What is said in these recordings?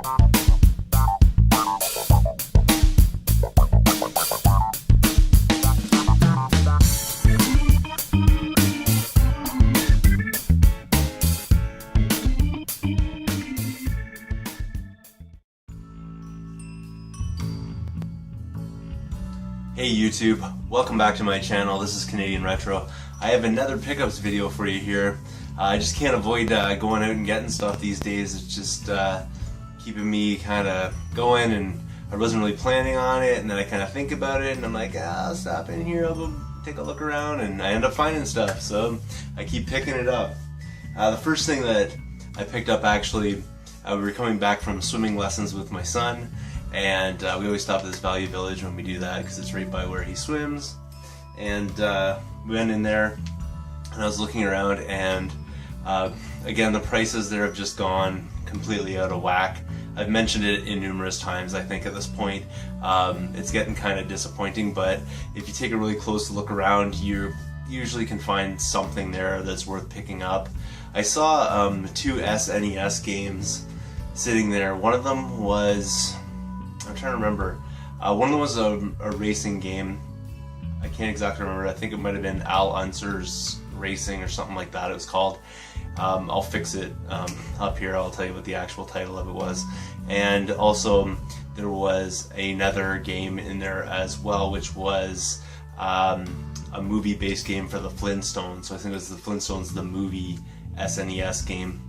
Hey YouTube, welcome back to my channel. This is Canadian Retro. I have another pickups video for you here. I just can't avoid going out and getting stuff these days. It's just keeping me kind of going, and I wasn't really planning on it, and then I kind of think about it and I'm like, I'll stop in here, I'll go take a look around, and I end up finding stuff, so I keep picking it up. The first thing that I picked up, actually, we were coming back from swimming lessons with my son, and we always stop at this Value Village when we do that because it's right by where he swims. And we went in there and I was looking around, and again, the prices there have just gone completely out of whack. I've mentioned it in numerous times, I think, at this point. It's getting kind of disappointing, but if you take a really close look around, you usually can find something there that's worth picking up. I saw two SNES games sitting there. One of them was, I'm trying to remember. One of them was a racing game. I can't exactly remember. I think it might have been Al Unser's Racing or something like that it was called. I'll fix it up here. I'll tell you what the actual title of it was. And also there was another game in there as well, which was a movie-based game for the Flintstones. So I think it was the Flintstones the movie SNES game.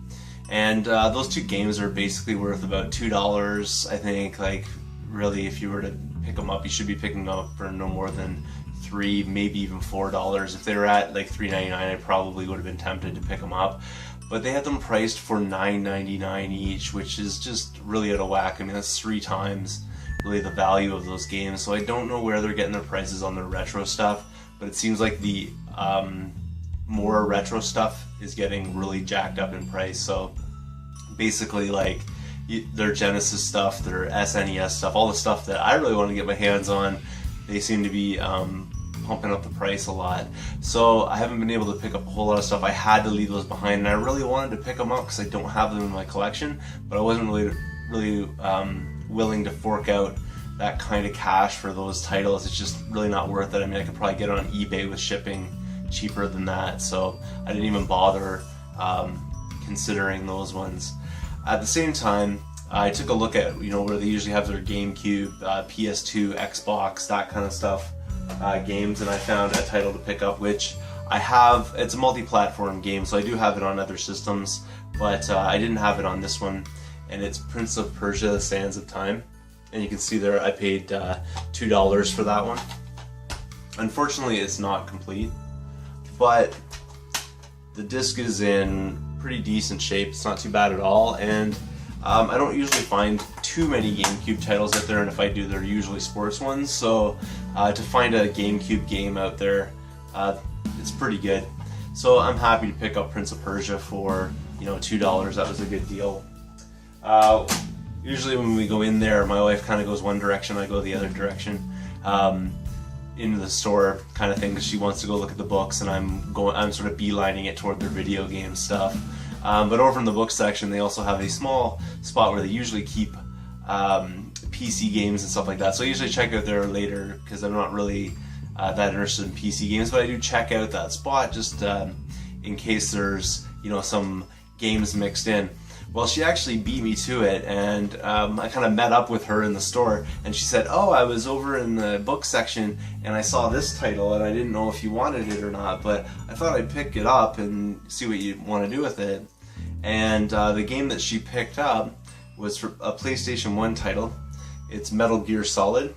And those two games are basically worth about $2, I think. Like, really, if you were to pick them up, you should be picking them up for no more than $3, maybe even $4. If they were at like $3.99, I probably would have been tempted to pick them up. But they had them priced for $9.99 each, which is just really out of whack. I mean, that's 3 times really the value of those games. So I don't know where they're getting their prices on their retro stuff, but it seems like the more retro stuff is getting really jacked up in price. So basically, like, their Genesis stuff, their SNES stuff, all the stuff that I really want to get my hands on, they seem to be pumping up the price a lot. So I haven't been able to pick up a whole lot of stuff. I had to leave those behind, and I really wanted to pick them up because I don't have them in my collection, but I wasn't really willing to fork out that kind of cash for those titles. It's just really not worth it. I mean, I could probably get it on eBay with shipping cheaper than that, so I didn't even bother considering those ones. At the same time, I took a look at, where they usually have their GameCube, PS2, Xbox, that kind of stuff, games, and I found a title to pick up, which I have. It's a multi-platform game, so I do have it on other systems, but I didn't have it on this one, and it's Prince of Persia: The Sands of Time. And you can see there I paid $2 for that one. Unfortunately, it's not complete, but the disc is in pretty decent shape. It's not too bad at all, and I don't usually find too many GameCube titles out there, and if I do, they're usually sports ones. So to find a GameCube game out there, it's pretty good. So I'm happy to pick up Prince of Persia for $2. That was a good deal. Usually when we go in there, my wife kind of goes one direction, I go the other direction. Into the store kind of thing, because she wants to go look at the books, and I'm sort of beelining it toward their video game stuff. But over in the book section, they also have a small spot where they usually keep PC games and stuff like that. So I usually check out there later because I'm not really that interested in PC games, but I do check out that spot just in case there's some games mixed in. Well, she actually beat me to it, and I kind of met up with her in the store, and she said, "Oh, I was over in the book section, and I saw this title, and I didn't know if you wanted it or not, but I thought I'd pick it up and see what you want to do with it." And the game that she picked up was for a PlayStation 1 title. It's Metal Gear Solid,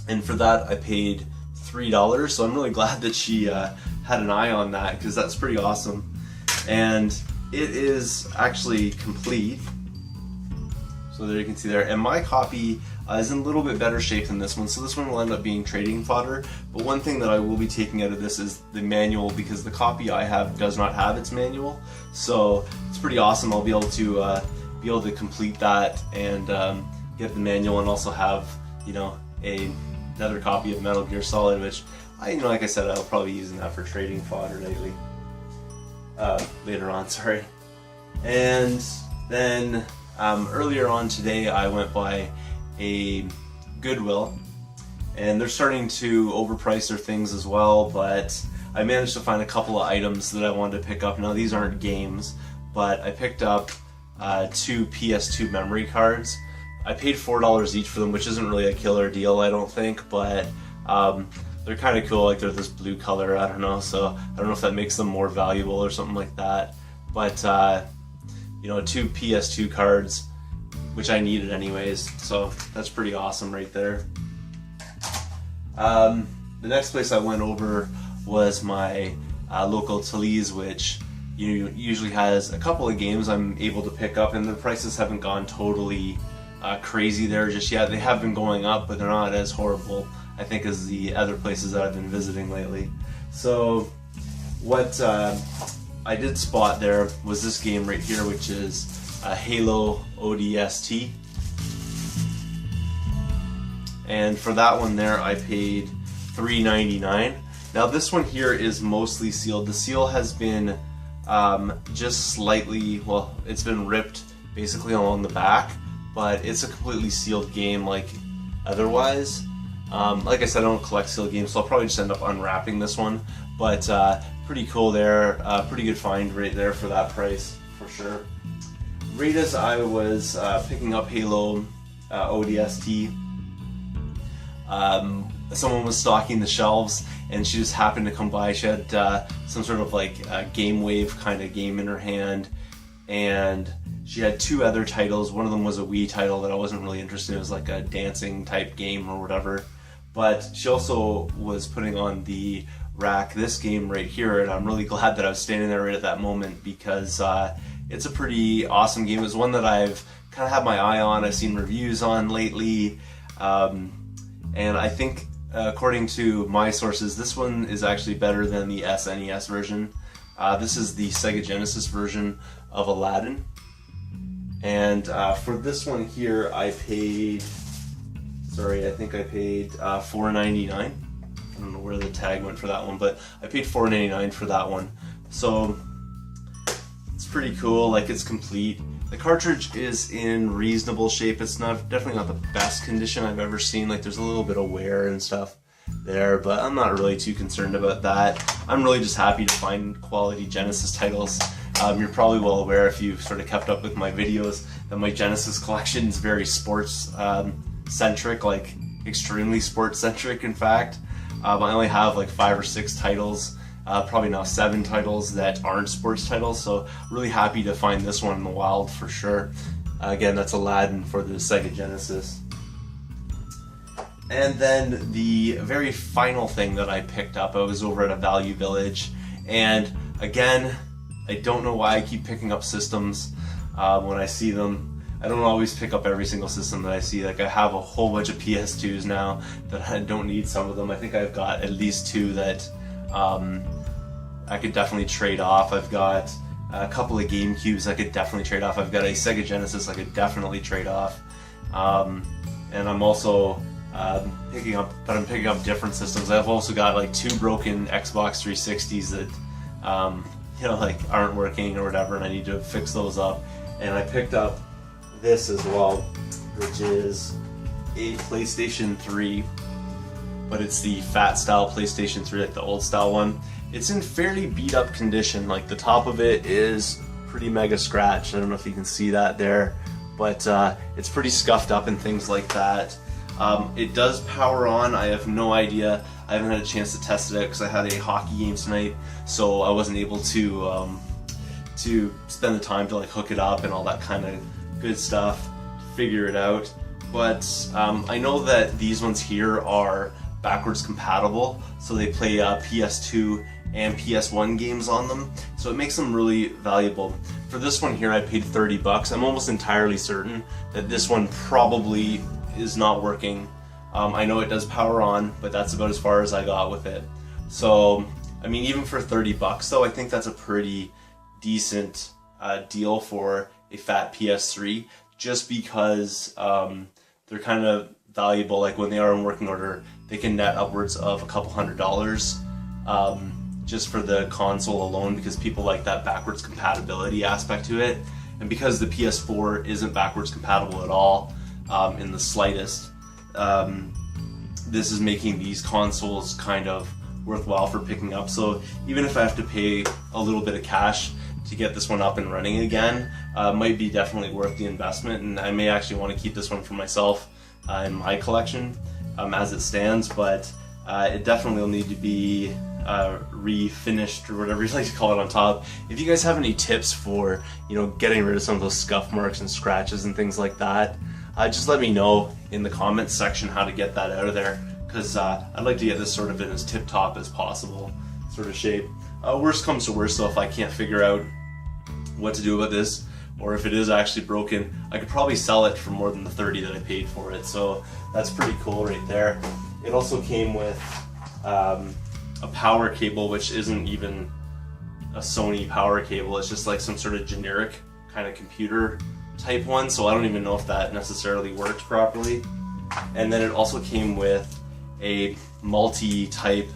and for that I paid $3, so I'm really glad that she had an eye on that, because that's pretty awesome. And it is actually complete, so there you can see there, and my copy is in a little bit better shape than this one, so this one will end up being trading fodder. But one thing that I will be taking out of this is the manual, because the copy I have does not have its manual, so it's pretty awesome. I'll be able to complete that and get the manual, and also have another copy of Metal Gear Solid, which like I said, I'll probably be using that for trading fodder later on, sorry. And then Earlier on today I went by a Goodwill, and they're starting to overprice their things as well, but I managed to find a couple of items that I wanted to pick up. Now these aren't games, but I picked up 2 PS2 memory cards. I paid $4 each for them, which isn't really a killer deal, I don't think, but they're kind of cool. Like, they're this blue color, I don't know, so I don't know if that makes them more valuable or something like that. But you know, 2 PS2 cards, which I needed anyways, so that's pretty awesome right there. The next place I went over was my local Thalys, which usually has a couple of games I'm able to pick up, and the prices haven't gone totally crazy there just yet. They have been going up, but they're not as horrible, I think, as the other places that I've been visiting lately. So what I did spot there was this game right here, which is Halo ODST. And for that one there, I paid $3.99. Now this one here is mostly sealed. The seal has been just slightly, well, it's been ripped basically along the back, but it's a completely sealed game like otherwise. Like I said, I don't collect sealed games, so I'll probably just end up unwrapping this one, but pretty cool there. Pretty good find right there for that price, for sure. Right as I was picking up Halo ODST, someone was stocking the shelves, and she just happened to come by. She had some sort of like Game Wave kind of game in her hand, and she had 2 other titles. One of them was a Wii title that I wasn't really interested in. It was like a dancing type game or whatever. But she also was putting on the rack this game right here, and I'm really glad that I was standing there right at that moment, because it's a pretty awesome game. It was one that I've kind of had my eye on. I've seen reviews on lately. And I think, according to my sources, this one is actually better than the SNES version. This is the Sega Genesis version of Aladdin. And for this one here, I paid, I think I paid $4.99. I don't know where the tag went for that one, but I paid $4.99 for that one. So it's pretty cool. Like, it's complete. The cartridge is in reasonable shape. It's definitely not the best condition I've ever seen. Like, there's a little bit of wear and stuff there, but I'm not really too concerned about that. I'm really just happy to find quality Genesis titles. You're probably well aware, if you've sort of kept up with my videos, that my Genesis collection is very sports centric, like extremely sports centric, in fact. I only have like 5 or 6 titles. Probably now 7 titles that aren't sports titles, so really happy to find this one in the wild for sure. Again, that's Aladdin for the Sega Genesis. And then the very final thing that I picked up, I was over at a Value Village, and again, I don't know why I keep picking up systems when I see them. I don't always pick up every single system that I see. Like, I have a whole bunch of PS2s now that I don't need some of them. I think I've got at least 2 that I could definitely trade off. I've got a couple of GameCubes I could definitely trade off. I've got a Sega Genesis I could definitely trade off. And I'm also picking up different systems. I've also got like 2 broken Xbox 360s that you know, like, aren't working or whatever, and I need to fix those up. And I picked up this as well, which is a PlayStation 3, but it's the fat style PlayStation 3, like the old style one. It's in fairly beat up condition. Like, the top of it is pretty mega scratched. I don't know if you can see that there, but it's pretty scuffed up and things like that. It does power on. I have no idea. I haven't had a chance to test it out because I had a hockey game tonight, so I wasn't able to spend the time to like hook it up and all that kind of good stuff to figure it out. But I know that these ones here are backwards compatible, so they play PS2 and PS1 games on them, so it makes them really valuable. For this one here, I paid $30. I'm almost entirely certain that this one probably is not working. I know it does power on, but that's about as far as I got with it. So, I mean, even for $30 though, I think that's a pretty decent deal for a fat PS3, just because they're kind of valuable. Like, when they are in working order, they can net upwards of a couple $100 just for the console alone, because people like that backwards compatibility aspect to it. and because the PS4 isn't backwards compatible at all in the slightest, this is making these consoles kind of worthwhile for picking up. So even if I have to pay a little bit of cash to get this one up and running again, might be definitely worth the investment, and I may actually want to keep this one for myself in my collection as it stands, but it definitely will need to be refinished or whatever you like to call it on top. If you guys have any tips for, you know, getting rid of some of those scuff marks and scratches and things like that, just let me know in the comments section how to get that out of there, because I'd like to get this sort of in as tip-top as possible sort of shape. Worst comes to worst, so if I can't figure out what to do about this, or if it is actually broken, I could probably sell it for more than the 30 that I paid for it, so that's pretty cool right there. It also came with a power cable, which isn't even a Sony power cable, it's just like some sort of generic kind of computer type one, so I don't even know if that necessarily works properly. And then it also came with a multi-type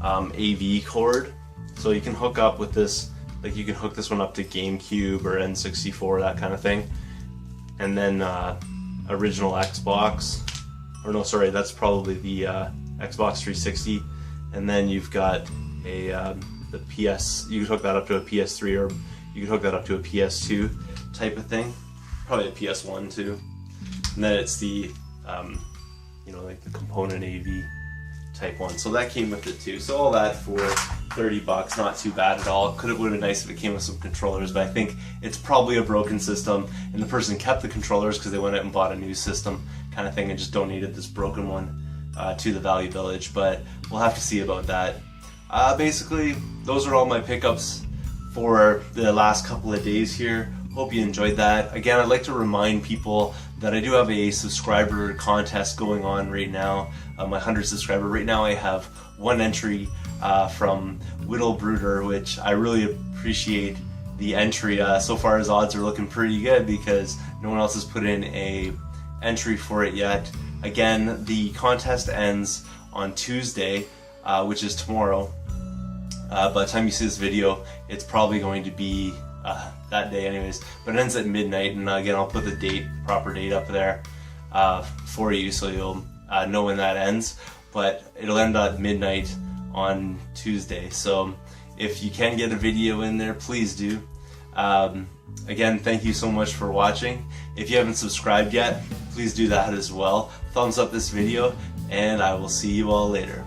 AV cord, so you can hook up with this, like you can hook this one up to GameCube or N64, that kind of thing. And then original Xbox, or no, sorry, that's probably the Xbox 360. And then you've got a the PS. You could hook that up to a PS3, or you could hook that up to a PS2 type of thing. Probably a PS1 too. And then it's the you know, like the component AV type one. So that came with it too. So all that for 30 bucks, not too bad at all. Would have been nice if it came with some controllers, but I think it's probably a broken system and the person kept the controllers because they went out and bought a new system kind of thing and just donated this broken one to the Value Village, but we'll have to see about that. Basically, those are all my pickups for the last couple of days here. Hope you enjoyed that. Again, I'd like to remind people that I do have a subscriber contest going on right now. My 100 subscriber. Right now I have one entry from Whittle Brooder, which I really appreciate the entry. So far his odds are looking pretty good because no one else has put in a entry for it yet. Again, the contest ends on Tuesday, which is tomorrow. By the time you see this video, it's probably going to be that day anyways, but it ends at midnight, and again I'll put the proper date up there for you so you'll know when that ends, but it'll end at midnight on Tuesday, so if you can get a video in there, please do. Again, thank you so much for watching. If you haven't subscribed yet, please do that as well. Thumbs up this video, and I will see you all later.